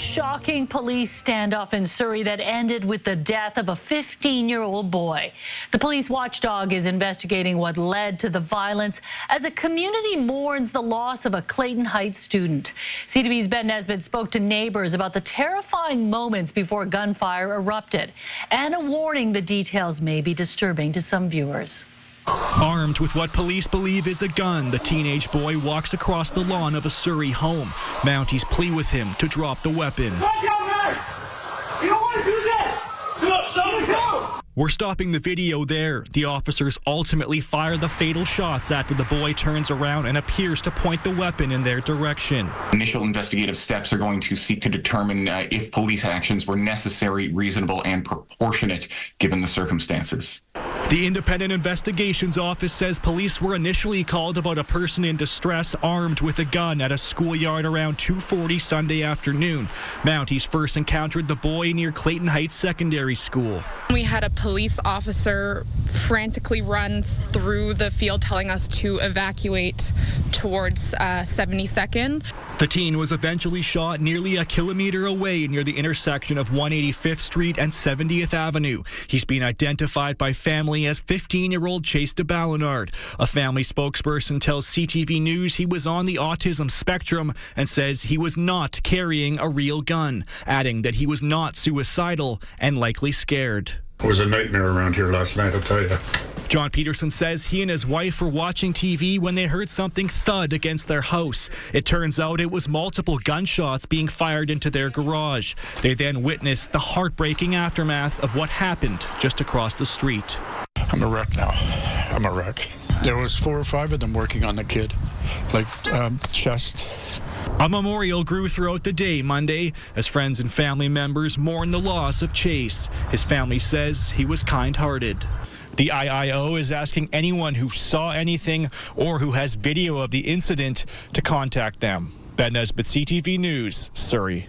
shocking police standoff in Surrey that ended with the death of a 15-year-old boy. The police watchdog is investigating what led to the violence as a community mourns the loss of a Clayton Heights student. CTV's Ben Nesbitt spoke to neighbors about the terrifying moments before gunfire erupted and a warning the details may be disturbing to some viewers. Armed with what police believe is a gun, the teenage boy walks across the lawn of a Surrey home. Mounties plead with him to drop the weapon. We're stopping the video there. The officers ultimately fire the fatal shots after the boy turns around and appears to point the weapon in their direction. Initial investigative steps are going to seek to determine if police actions were necessary, reasonable, and proportionate given the circumstances. The Independent Investigations Office says police were initially called about a person in distress armed with a gun at a schoolyard around 2:40 Sunday afternoon. Mounties first encountered the boy near Clayton Heights Secondary School. We had a police officer frantically run through the field telling us to evacuate towards 72nd. The teen was eventually shot nearly a kilometer away near the intersection of 185th Street and 70th Avenue. He's been identified by family as 15-year-old Chase de Ballinard. A family spokesperson tells CTV News he was on the autism spectrum and says he was not carrying a real gun, adding that he was not suicidal and likely scared. It was a nightmare around here last night, I'll tell you. John Peterson says he and his wife were watching TV when they heard something thud against their house. It turns out it was multiple gunshots being fired into their garage. They then witnessed the heartbreaking aftermath of what happened just across the street. I'm a wreck now. I'm a wreck. There was 4 or 5 of them working on the kid, like chest. A memorial grew throughout the day Monday as friends and family members mourn the loss of Chase. His family says he was kind-hearted. The IIO is asking anyone who saw anything or who has video of the incident to contact them. Ben Nesbitt, CTV News, Surrey.